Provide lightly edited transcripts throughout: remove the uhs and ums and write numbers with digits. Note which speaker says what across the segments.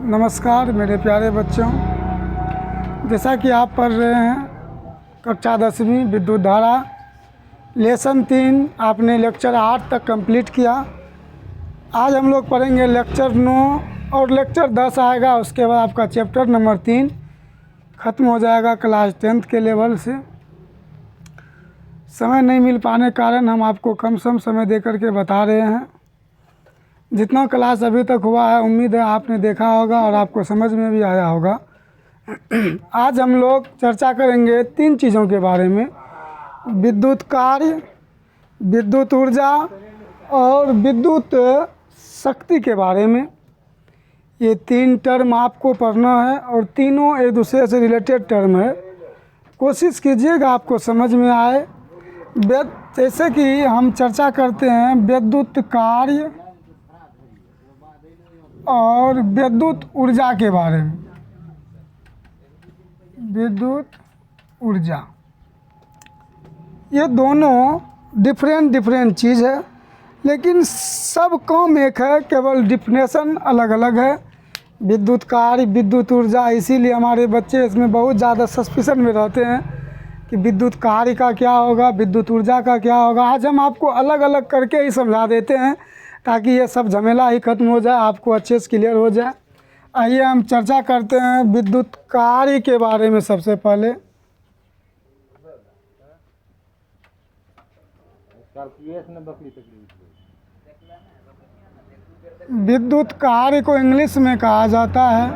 Speaker 1: नमस्कार मेरे प्यारे बच्चों, जैसा कि आप पढ़ रहे हैं कक्षा 10वीं विद्युत धारा लेसन 3 आपने लेक्चर 8 तक कंप्लीट किया। आज हम लोग पढ़ेंगे लेक्चर 9 और लेक्चर 10 आएगा। उसके बाद आपका चैप्टर नंबर 3 ख़त्म हो जाएगा क्लास 10th के लेवल से। समय नहीं मिल पाने के कारण हम आपको कम समय दे करके बता रहे हैं। जितना क्लास अभी तक हुआ है उम्मीद है आपने देखा होगा और आपको समझ में भी आया होगा। आज हम लोग चर्चा करेंगे 3 चीज़ों के बारे में: विद्युत कार्य, विद्युत ऊर्जा और विद्युत शक्ति के बारे में। ये 3 टर्म आपको पढ़ना है और तीनों एक दूसरे से रिलेटेड टर्म है। कोशिश कीजिएगा आपको समझ में आए। जैसे कि हम चर्चा करते हैं विद्युत कार्य और विद्युत ऊर्जा के बारे में। विद्युत ऊर्जा ये दोनों डिफरेंट चीज़ है, लेकिन सब काम एक है, केवल डिफिनेशन अलग अलग है। विद्युत कार्य, विद्युत ऊर्जा, इसीलिए हमारे बच्चे इसमें बहुत ज़्यादा सस्पिशन में रहते हैं कि विद्युत कार्य का क्या होगा, विद्युत ऊर्जा का क्या होगा। आज हम आपको अलग अलग करके ही समझा देते हैं ताकि ये सब झमेला ही ख़त्म हो जाए, आपको अच्छे से क्लियर हो जाए। आइए हम चर्चा करते हैं विद्युत कार्य के बारे में। सबसे पहले विद्युत कार्य को इंग्लिश में कहा जाता है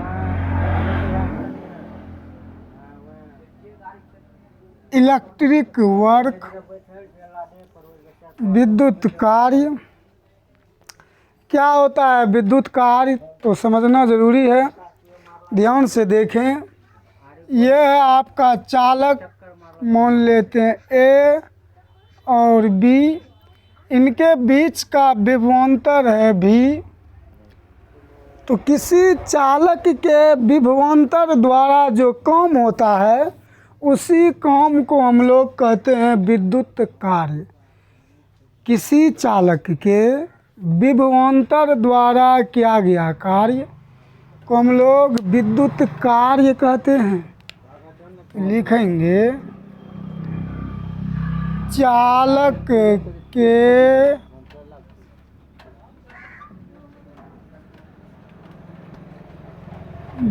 Speaker 1: इलेक्ट्रिक वर्क। विद्युत कार्य क्या होता है? विद्युत कार्य तो समझना ज़रूरी है, ध्यान से देखें। यह है आपका चालक, मान लेते हैं ए और बी, इनके बीच का विभवांतर है भी। तो किसी चालक के विभवांतर द्वारा जो काम होता है उसी काम को हम लोग कहते हैं विद्युत कार्य। किसी चालक के विभवांतर द्वारा किया गया कार्य को हम लोग विद्युत कार्य कहते हैं। लिखेंगे चालक के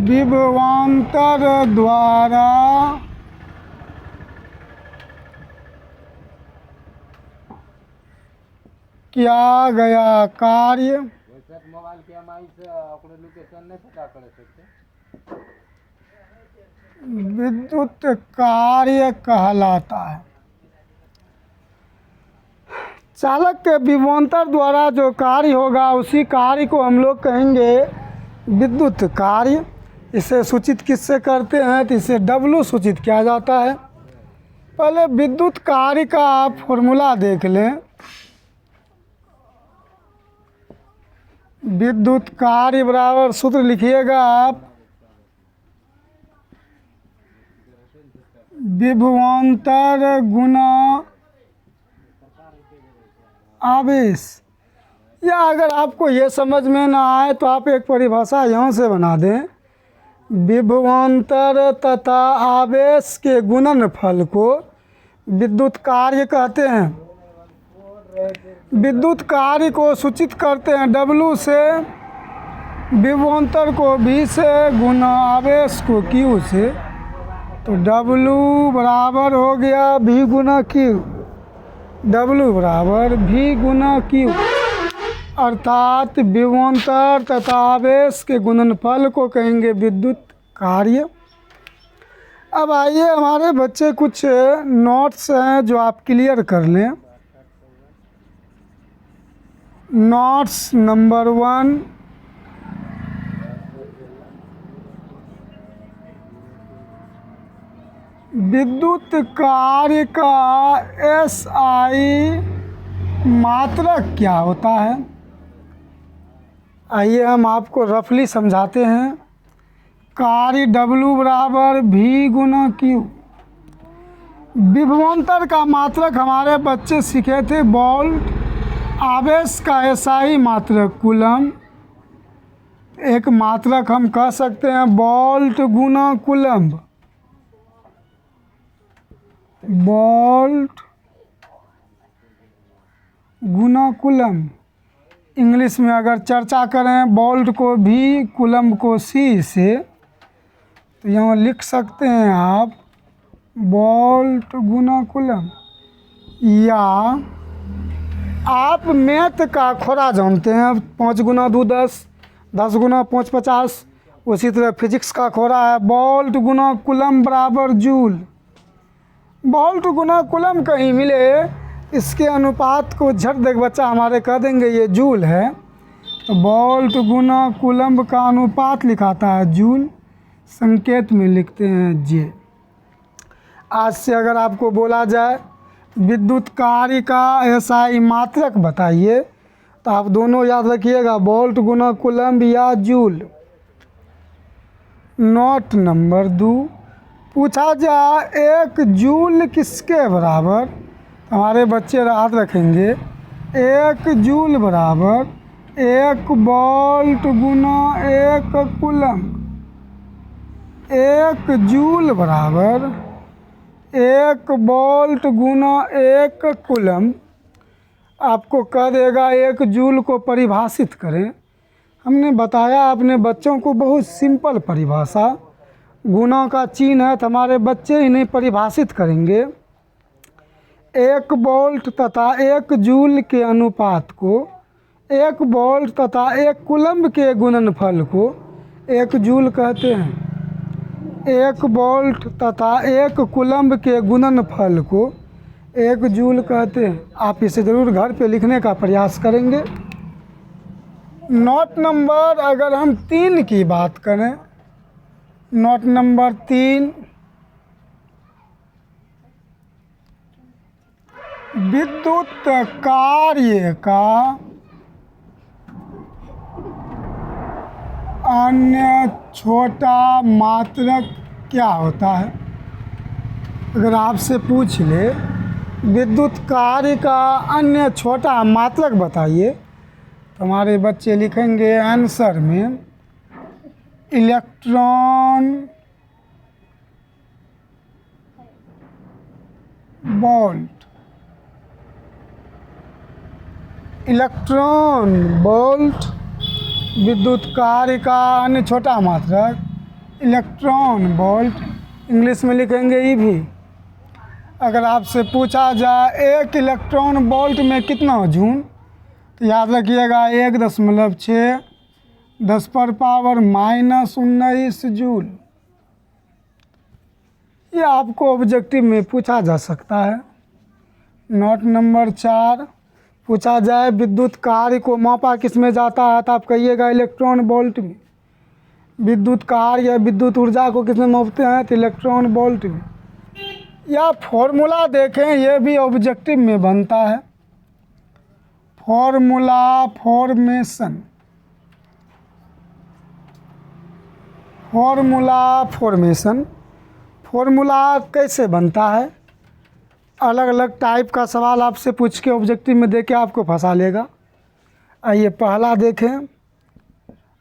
Speaker 1: विभवांतर द्वारा किया गया कार्य विद्युत कार्य कहलाता है। चालक के विभवांतर द्वारा जो कार्य होगा उसी कार्य को हम लोग कहेंगे विद्युत कार्य। इसे सूचित किससे करते हैं? तो इसे W सूचित किया जाता है। पहले विद्युत कार्य का आप फॉर्मूला देख लें। विद्युत कार्य बराबर सूत्र लिखिएगा आप विभवांतर गुना आवेश। या अगर आपको ये समझ में ना आए तो आप एक परिभाषा यहाँ से बना दें। विभवांतर तथा आवेश के गुणनफल को विद्युत कार्य कहते हैं। विद्युत कार्य को सूचित करते हैं W से, विभवांतर को V से, गुना आवेश को Q से। तो W बराबर हो गया V गुना Q। W बराबर V गुना Q, अर्थात विभवांतर तथा आवेश के गुणनफल को कहेंगे विद्युत कार्य। अब आइए हमारे बच्चे कुछ नोट्स हैं जो आप क्लियर कर लें। नोट्स नंबर 1, विद्युत कार्य का SI मात्रक क्या होता है? आइए हम आपको रफली समझाते हैं। कार्य W बराबर V गुना Q। विभवांतर का मात्रक हमारे बच्चे सीखे थे वोल्ट। आवेश का SI मात्रक कूलम। एक मात्रक हम कह सकते हैं वोल्ट गुना कूलम्ब। वोल्ट गुना कूलम्ब। इंग्लिश में अगर चर्चा करें वोल्ट को भी कूलम्ब को सी से, तो यहाँ लिख सकते हैं आप वोल्ट गुना कूलम्ब। या आप मैथ का खोरा जानते हैं, 5 गुना 2 10, 10 गुना 5 50। उसी तरह फिजिक्स का खोरा है वोल्ट गुना कूलम्ब बराबर जूल। वोल्ट गुना कूलम्ब कहीं मिले, इसके अनुपात को झट देख बच्चा हमारे कह देंगे ये जूल है। तो वोल्ट गुना कूलम्ब का अनुपात लिखाता है जूल, संकेत में लिखते हैं जे। आज से अगर आपको बोला जाए विद्युत कार्य का एसआई मात्रक बताइए, तो आप दोनों याद रखिएगा वोल्ट गुना कूलम्ब या जूल। नोट नंबर 2, पूछा जाए 1 जूल किसके बराबर, हमारे बच्चे याद रखेंगे 1 जूल बराबर 1 वोल्ट गुना 1 कूलम्ब। 1 जूल बराबर 1 वोल्ट गुना 1 कूलम्ब। आपको कह देगा 1 जूल को परिभाषित करें। हमने बताया अपने बच्चों को बहुत सिंपल परिभाषा, गुना का चिन्ह है तो हमारे बच्चे इन्हें परिभाषित करेंगे। 1 वोल्ट तथा 1 जूल के अनुपात को 1 वोल्ट तथा 1 कूलम्ब के गुणनफल को 1 जूल कहते हैं। 1 वोल्ट तथा 1 कूलम्ब के गुणनफल को 1 जूल कहते हैं। आप इसे ज़रूर घर पे लिखने का प्रयास करेंगे। नोट नंबर अगर हम 3 की बात करें, नोट नंबर 3, विद्युत कार्य का अन्य छोटा मात्रक क्या होता है। अगर आपसे पूछ ले विद्युत कार्य का अन्य छोटा मात्रक बताइए, तो हमारे बच्चे लिखेंगे आंसर में इलेक्ट्रॉन वोल्ट। इलेक्ट्रॉन वोल्ट विद्युत कार्य का अन्य छोटा मात्रक इलेक्ट्रॉन वोल्ट, इंग्लिश में लिखेंगे ईवी। अगर आपसे पूछा जाए 1 इलेक्ट्रॉन वोल्ट में कितना जूल, तो याद रखिएगा 1.6 10⁻⁻⁻19 जूल। ये आपको ऑब्जेक्टिव में पूछा जा सकता है। नोट नंबर 4, पूछा जाए विद्युत कार्य को मापा किस में जाता है, तो आप कहिएगा इलेक्ट्रॉन वोल्ट में। विद्युत कार्य या विद्युत ऊर्जा को किस में मापते हैं, तो इलेक्ट्रॉन वोल्ट में। या फॉर्मूला देखें, ये भी ऑब्जेक्टिव में बनता है। फॉर्मूला फॉर्मेशन, फॉर्मूला कैसे बनता है, अलग अलग टाइप का सवाल आपसे पूछ के ऑब्जेक्टिव में देके आपको फंसा लेगा। आइए पहला देखें,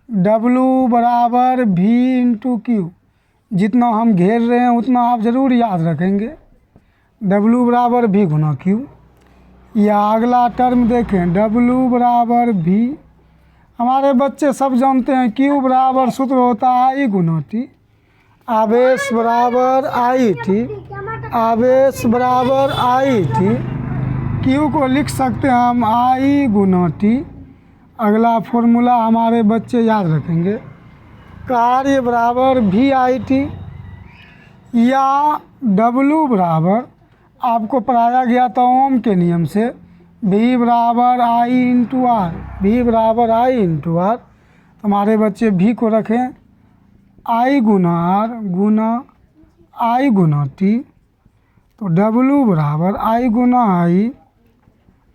Speaker 1: W बराबर V इंटू क्यू। जितना हम घेर रहे हैं उतना आप ज़रूर याद रखेंगे, W बराबर V गुना क्यू। या अगला टर्म देखें, W बराबर V, हमारे बच्चे सब जानते हैं Q बराबर सूत्र होता है I गुना T। आवेश बराबर आई टी, आवेश बराबर आई टी। क्यू को लिख सकते हैं हम आई गुना टी। अगला फॉर्मूला हमारे बच्चे याद रखेंगे, कार्य बराबर वी आई टी। या डब्लू बराबर आपको पढ़ाया गया था ओम के नियम से, वी बराबर आई इंटू आर, वी बराबर आई इंटू आर। तो हमारे बच्चे वी को रखें आई गुना आर गुना आई गुना टी। तो डब्लू बराबर आई गुना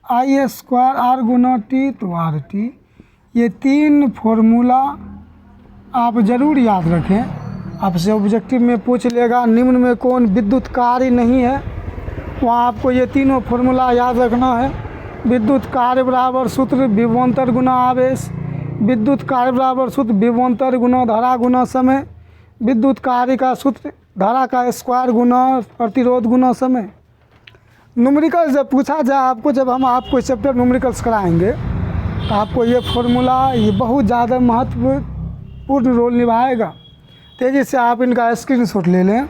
Speaker 1: आई स्क्वायर आर गुना टी, तो आर टी। ये 3 फॉर्मूला आप ज़रूर याद रखें। आपसे ऑब्जेक्टिव में पूछ लेगा निम्न में कौन विद्युत कार्य नहीं है, वहाँ आपको ये तीनों फॉर्मूला याद रखना है। विद्युत कार्य बराबर सूत्र विभवांतर गुना आवेश, विद्युत कार्य बराबर सूत्र विभवांतर गुना धारा गुना समय। विद्युत कार्य का सूत्र धारा का स्क्वायर गुना प्रतिरोध गुना समय। न्यूमेरिकल जब पूछा जाए आपको, जब हम आपको चैप्टर न्यूमेरिकल्स कराएंगे तो आपको ये फॉर्मूला ये बहुत ज़्यादा महत्वपूर्ण रोल निभाएगा। तेज़ी से आप इनका स्क्रीनशॉट ले लें।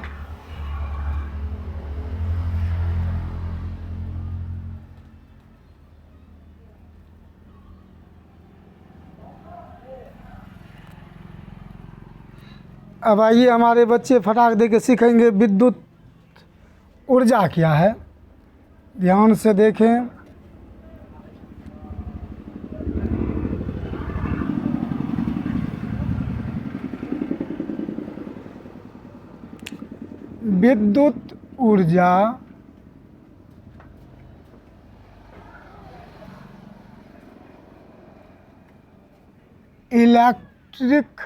Speaker 1: अब आइए हमारे बच्चे फटाक दे के सीखेंगे विद्युत ऊर्जा क्या है। ध्यान से देखें। विद्युत ऊर्जा इलेक्ट्रिक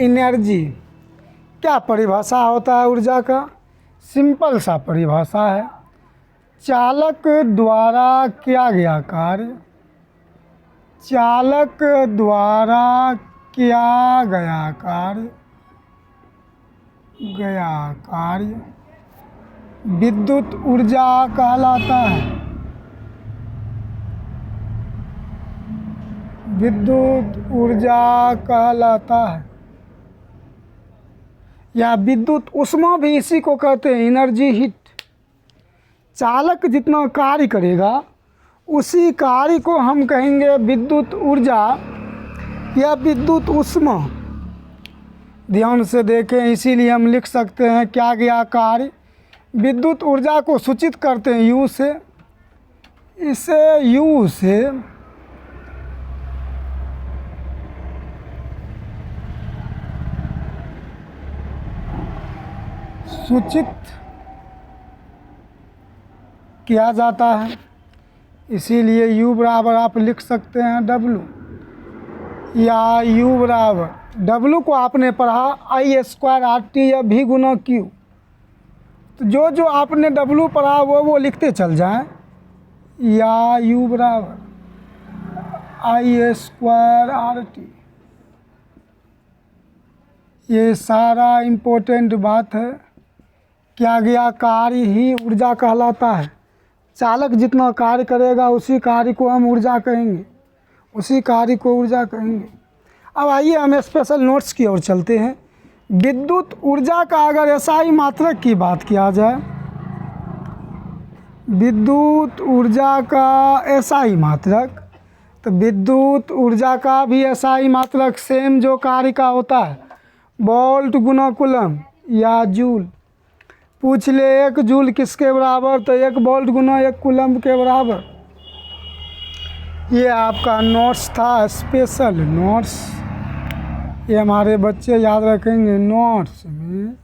Speaker 1: एनर्जी। क्या परिभाषा होता है ऊर्जा का? सिंपल सा परिभाषा है, चालक द्वारा किया गया कार्य, चालक द्वारा किया गया कार्य विद्युत ऊर्जा कहलाता है। विद्युत ऊर्जा कहलाता है, या विद्युत ऊष्मा भी इसी को कहते हैं, एनर्जी हीट। चालक जितना कार्य करेगा उसी कार्य को हम कहेंगे विद्युत ऊर्जा या विद्युत ऊष्मा। ध्यान से देखें, इसीलिए हम लिख सकते हैं क्या गया कार्य। विद्युत ऊर्जा को सूचित करते हैं यू से। इसे यू से सूचित किया जाता है, इसीलिए U बराबर आप लिख सकते हैं W, या U बराबर W को आपने पढ़ा I स्क्वायर RT या V गुना Q। तो जो जो आपने W पढ़ा वो लिखते चल जाएं, या U बराबर I स्क्वायर RT। ये सारा इम्पोर्टेंट बात है। क्या गया कार्य ही ऊर्जा कहलाता है। चालक जितना कार्य करेगा उसी कार्य को हम ऊर्जा कहेंगे, उसी कार्य को ऊर्जा कहेंगे। अब आइए हम स्पेशल नोट्स की ओर चलते हैं। विद्युत ऊर्जा का अगर एसआई मात्रक की बात किया जाए, विद्युत ऊर्जा का एसआई मात्रक, तो विद्युत ऊर्जा का भी एसआई मात्रक सेम जो कार्य का होता है, वोल्ट गुना कूलम या जूल। पूछ ले 1 जूल किसके बराबर, तो 1 वोल्ट गुना 1 कूलम के बराबर। ये आपका नोट्स था, स्पेशल नोट्स। ये हमारे बच्चे याद रखेंगे नोट्स में।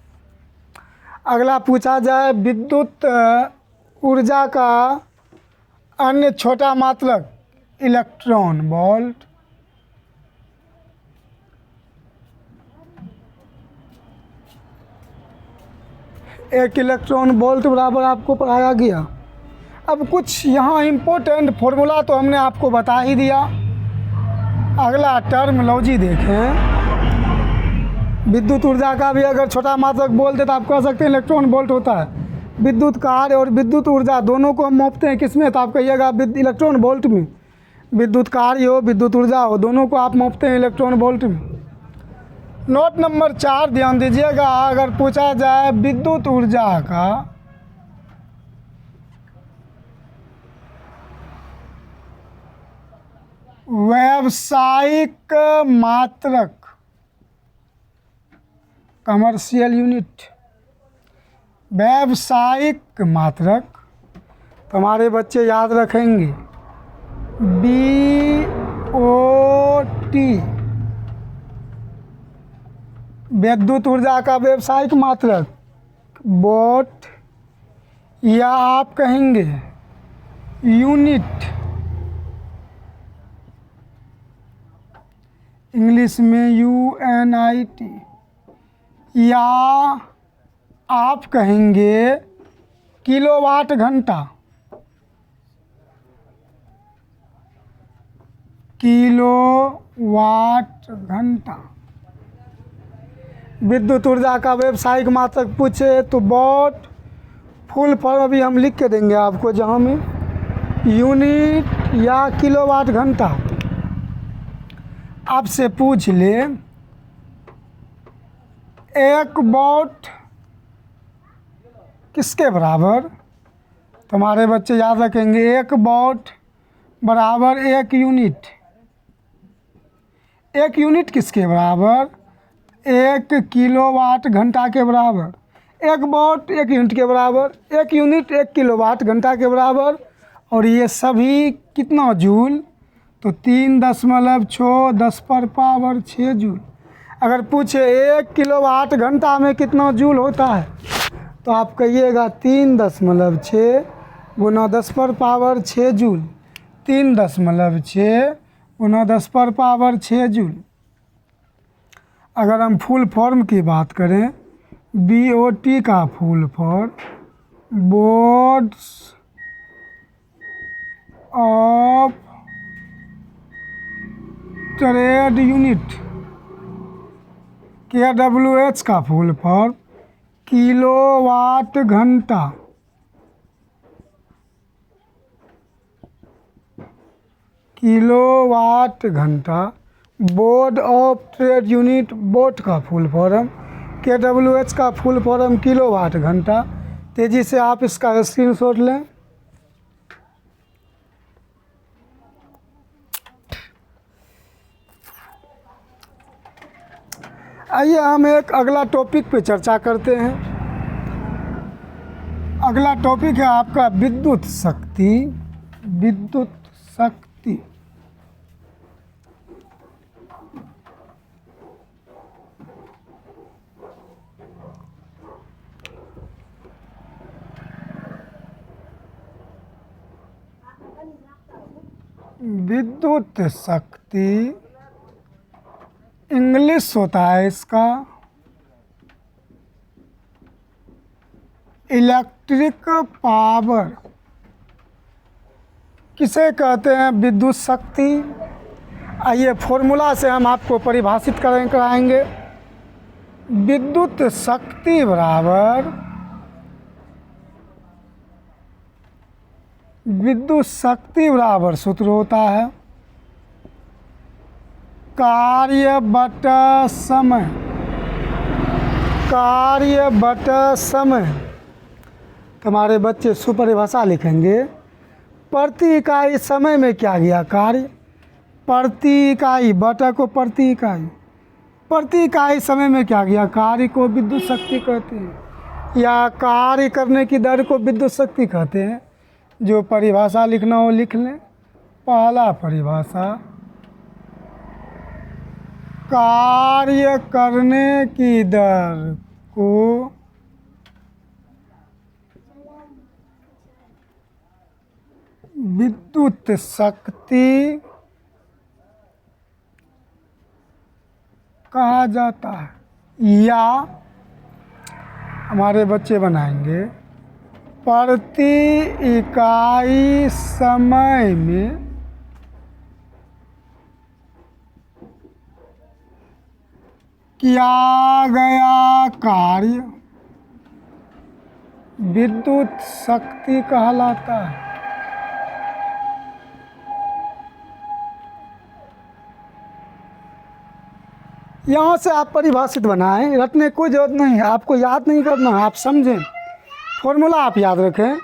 Speaker 1: अगला पूछा जाए विद्युत ऊर्जा का अन्य छोटा मात्रक इलेक्ट्रॉन वोल्ट। एक इलेक्ट्रॉन वोल्ट बराबर आपको पढ़ाया गया। अब कुछ यहाँ इम्पोर्टेंट फॉर्मूला तो हमने आपको बता ही दिया। अगला टर्मिनोलॉजी देखें। विद्युत ऊर्जा का भी अगर छोटा मात्रक बोलते तो आप कह सकते हैं इलेक्ट्रॉन वोल्ट होता है। विद्युत कार्य और विद्युत ऊर्जा दोनों को हम मापते हैं किसमें, तो आप कहिएगा इलेक्ट्रॉन वोल्ट में। विद्युत कार्य हो विद्युत ऊर्जा हो, दोनों को आप मापते हैं इलेक्ट्रॉन वोल्ट में। नोट नंबर 4 ध्यान दीजिएगा। अगर पूछा जाए विद्युत ऊर्जा का व्यावसायिक मात्रक, कमर्शियल यूनिट, व्यावसायिक मात्रक, तो हमारे बच्चे याद रखेंगे BOT। विद्युत ऊर्जा का व्यावसायिक मात्रक वोट, या आप कहेंगे यूनिट, इंग्लिश में UNIT, या आप कहेंगे किलोवाट घंटा, किलोवाट घंटा। विद्युत ऊर्जा का व्यावसायिक मात्रक पूछे तो वॉट, फुल फॉर्म अभी हम लिख के देंगे आपको, जहाँ में यूनिट या किलोवाट घंटा। आपसे पूछ ले 1 वॉट किसके बराबर, तो हमारे बच्चे याद रखेंगे 1 वॉट बराबर 1 यूनिट। 1 यूनिट किसके बराबर, 1 किलोवाट घंटा के बराबर। 1 वॉट 1 यूनिट के बराबर, 1 यूनिट 1 किलोवाट घंटा के बराबर। और ये सभी कितना जूल, तो 3.6 10⁻6 जूल। अगर पूछे 1 किलोवाट घंटा में कितना जूल होता है, तो आप कहिएगा 3.6 गुना 10⁻6 जूल, 3.6 गुना 10⁻6 जूल। अगर हम फुल फॉर्म की बात करें, BOT का full form boards of trade unit, KWH का फुल फॉर्म किलोवाट घंटा, किलोवाट घंटा। Board of trade unit, boat का फुल फॉर्म, KWH का फुल फॉर्म किलोवाट घंटा। तेजी से आप इसका स्क्रीनशॉट लें। आइए हम एक अगला टॉपिक पे चर्चा करते हैं। अगला टॉपिक है आपका विद्युत शक्ति, विद्युत शक्ति। विद्युत शक्ति इंग्लिश होता है इसका इलेक्ट्रिक पावर। किसे कहते हैं विद्युत शक्ति? आइए फॉर्मूला से हम आपको परिभाषित कराएंगे। विद्युत शक्ति बराबर, विद्युत शक्ति बराबर सूत्र होता है कार्य बटा समय, कार्य बटा समय। तुम्हारे बच्चे सुपरिभाषा लिखेंगे, प्रति इकाई समय में क्या गया कार्य, प्रति इकाई बटा को प्रति इकाई, प्रति इकाई समय में क्या गया कार्य को विद्युत शक्ति कहते हैं, या कार्य करने की दर को विद्युत शक्ति कहते हैं। जो परिभाषा लिखना हो लिख लें। पहला परिभाषा, कार्य करने की दर को विद्युत शक्ति कहा जाता है, या हमारे बच्चे बनाएंगे प्रति इकाई समय में किया गया कार्य विद्युत शक्ति कहलाता है। यहाँ से आप परिभाषित बनाएं, रटने की कोई ज़रूरत नहीं है, आपको याद नहीं करना है, आप समझें। फॉर्मूला आप याद रखें,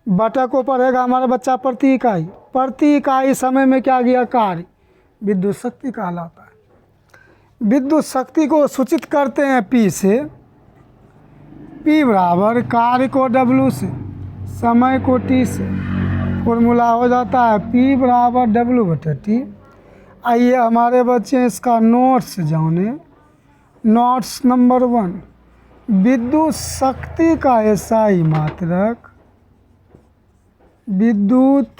Speaker 1: बटा को पढ़ेगा हमारा बच्चा प्रति इकाई, प्रति इकाई समय में क्या गया कार्य विद्युत शक्ति कहलाता है। विद्युत शक्ति को सूचित करते हैं P से, P बराबर कार्य को W से, समय को T से। फॉर्मूला हो जाता है P बराबर W/T। आइए हमारे बच्चे इसका नोट्स जाने। नोट्स नंबर 1, विद्युत शक्ति का SI मात्रक, विद्युत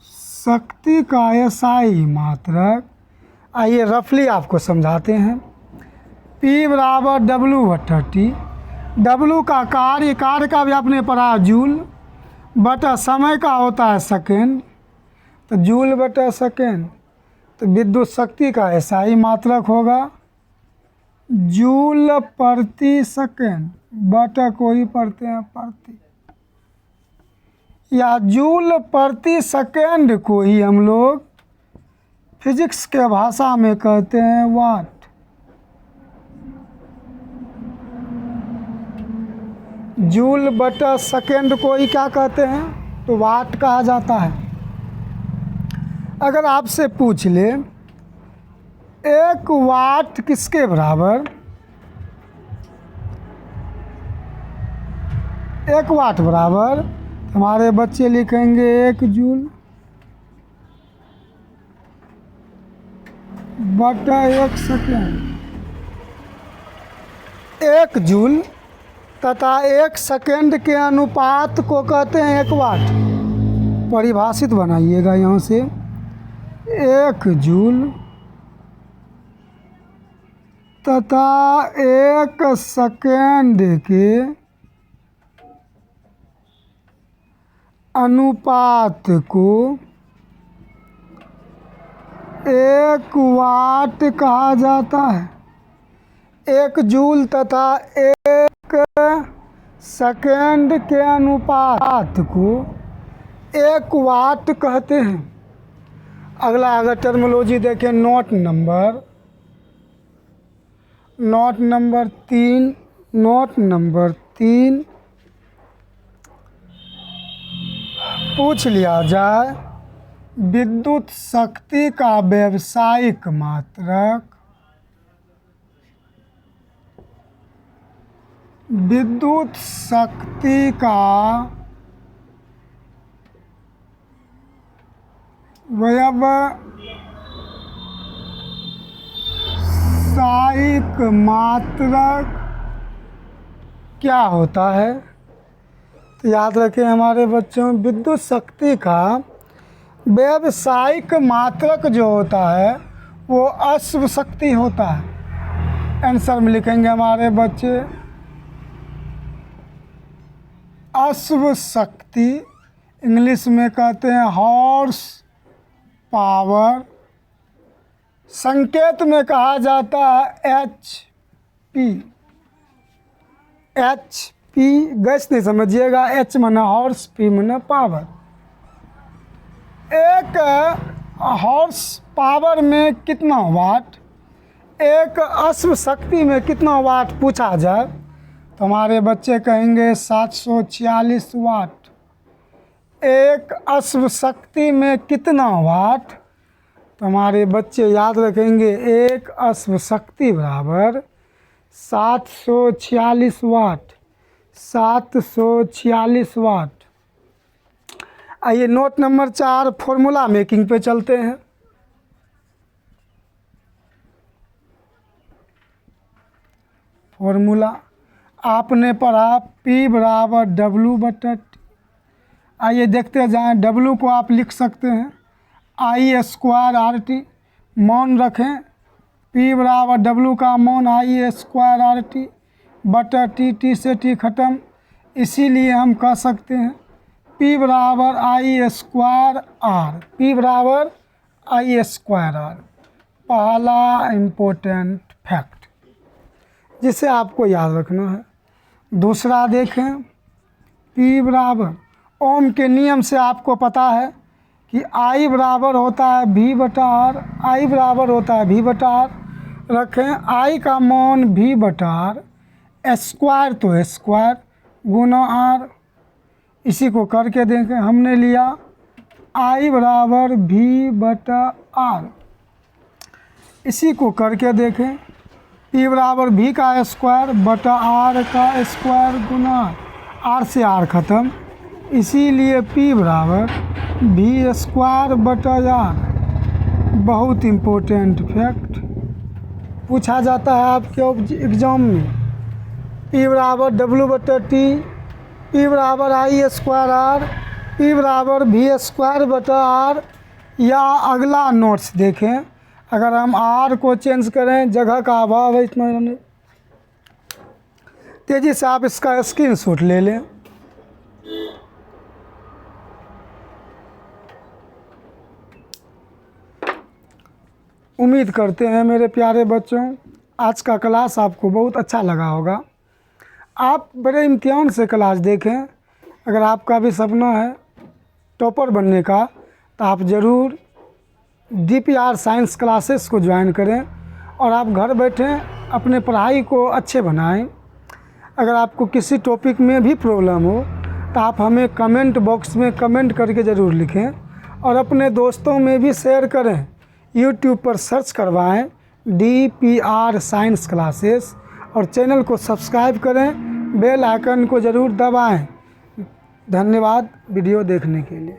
Speaker 1: शक्ति का SI मात्रक। आइए रफली आपको समझाते हैं। P बराबर W/T। डब्लू का कार्य, कार्य का भी आपने पढ़ा जूल, बटा समय का होता है सेकेंड, तो जूल बटा सेकेंड। तो विद्युत शक्ति का ऐसा ही मात्रक होगा जूल प्रति सेकेंड बटा को ही पढ़ते हैं प्रति, या जूल प्रति सेकेंड को ही हम लोग फिजिक्स के भाषा में कहते हैं वाट। जूल बटा सेकेंड को ही क्या कहते हैं, तो वाट कहा जाता है। अगर आपसे पूछ ले 1 वाट किसके बराबर, 1 वाट बराबर, हमारे बच्चे लिखेंगे 1 जूल बटा 1 सेकेंड। 1 जूल तथा 1 सेकेंड के अनुपात को कहते हैं 1 वाट। परिभाषित बनाइएगा यहाँ से, 1 जूल तथा 1 सेकेंड के अनुपात को 1 वाट कहा जाता है। 1 जूल तथा 1 सेकेंड के अनुपात को 1 वाट कहते हैं। अगला अगर टर्मिनोलॉजी देखें, नोट नंबर 3, नोट नंबर 3 पूछ लिया जाए विद्युत शक्ति का व्यावसायिक मात्रक, विद्युत शक्ति का व्यावसायिक मात्रक क्या होता है। तो याद रखें हमारे बच्चों, विद्युत शक्ति का व्यावसायिक मात्रक जो होता है वो अश्व शक्ति होता है। आंसर में लिखेंगे हमारे बच्चे अश्व शक्ति, इंग्लिश में कहते हैं हॉर्स पावर। संकेत में कहा जाता है HP। HP गैस नहीं समझिएगा, H माना हॉर्स, P माना पावर। एक हॉर्स पावर में कितना वाट, एक अश्व शक्ति में कितना वाट पूछा जाए तो हमारे बच्चे कहेंगे 746 वाट। एक अश्व शक्ति में कितना वाट, तो हमारे बच्चे याद रखेंगे एक अश्व शक्ति बराबर 746 वाट। 746 वाट। आइए नोट नंबर 4 फॉर्मूला मेकिंग पे चलते हैं। फॉर्मूला आपने पढ़ा P बराबर W बटा T। आइए देखते जाएं, W को आप लिख सकते हैं I स्क्वायर RT। मौन रखें, P बराबर W का मौन I स्क्वायर RT बटा T, T से T खत्म। इसीलिए हम कह सकते हैं P बराबर I स्क्वायर R। P बराबर I स्क्वायर R। पहला इम्पोर्टेंट फैक्ट जिसे आपको याद रखना है। दूसरा देखें, P बराबर ओम के नियम से आपको पता है कि I बराबर होता है V बटा R। I बराबर होता है V बटा R। रखें I का मौन V बटा R, स्क्वायर तो स्क्वायर गुना R। इसी को करके देखें, हमने लिया I बराबर V बटा R। इसी को करके देखें, P बराबर V का स्क्वायर बटा R का स्क्वायर गुना R से R ख़त्म। इसीलिए P बराबर V स्क्वायर बटा R। बहुत इम्पोर्टेंट फैक्ट पूछा जाता है आपके एग्ज़ाम में। P बराबर W बटा T, P बराबर I स्क्वायर R, P बराबर V स्क्वायर बटा R। या अगला नोट्स देखें, अगर हम R को चेंज करें, जगह का अभाव है इतना, तेज़ी से आप इसका स्क्रीनशॉट ले लें। उम्मीद करते हैं मेरे प्यारे बच्चों आज का क्लास आपको बहुत अच्छा लगा होगा। आप बड़े इम्तिहान से क्लास देखें। अगर आपका भी सपना है टॉपर बनने का तो आप ज़रूर DPR साइंस क्लासेस को ज्वाइन करें और आप घर बैठे अपने पढ़ाई को अच्छे बनाएं। अगर आपको किसी टॉपिक में भी प्रॉब्लम हो तो आप हमें कमेंट बॉक्स में कमेंट करके ज़रूर लिखें और अपने दोस्तों में भी शेयर करें। YouTube पर सर्च करवाएं DPR साइंस क्लासेस और चैनल को सब्सक्राइब करें, बेल आइकन को ज़रूर दबाएं। धन्यवाद वीडियो देखने के लिए।